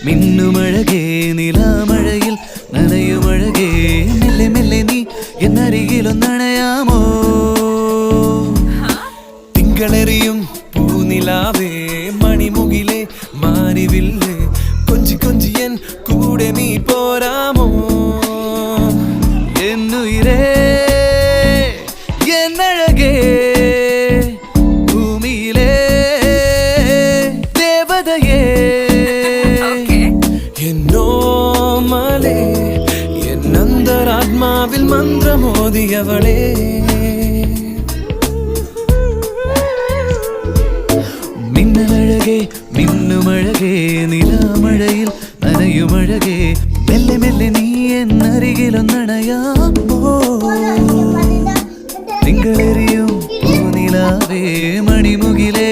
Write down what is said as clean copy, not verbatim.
മിന്നുമഴകേ നിലാമഴയിൽ നനയുമഴകേ മെല്ലെ മെല്ലെ നീ എന്നരികിലൊന്നണയാമോ തിങ്കളെറിയും പൂനിലാവേ മണിമുകിലേ മാനിവില്ലേ കൊഞ്ചി കൊഞ്ചിയൻ കൂടെ നീ പോരാമോ എന്നുയിരേ എന്നഴകേ ഭൂമിയിലേ ദേവതയേ എന്നോമലേ എന്നന്തരാത്മാവിൽ മന്ത്രമോദിയവളേ മിന്നലഴകേ മിന്നുമഴകേ നിലാമഴയിൽ നനയുമഴകേ മെല്ലെ മെല്ലെ നീ എന്നരികിലൊന്നണയാമോ തിങ്കളെറിയും പൂനിലാവേ മണിമുകിലേ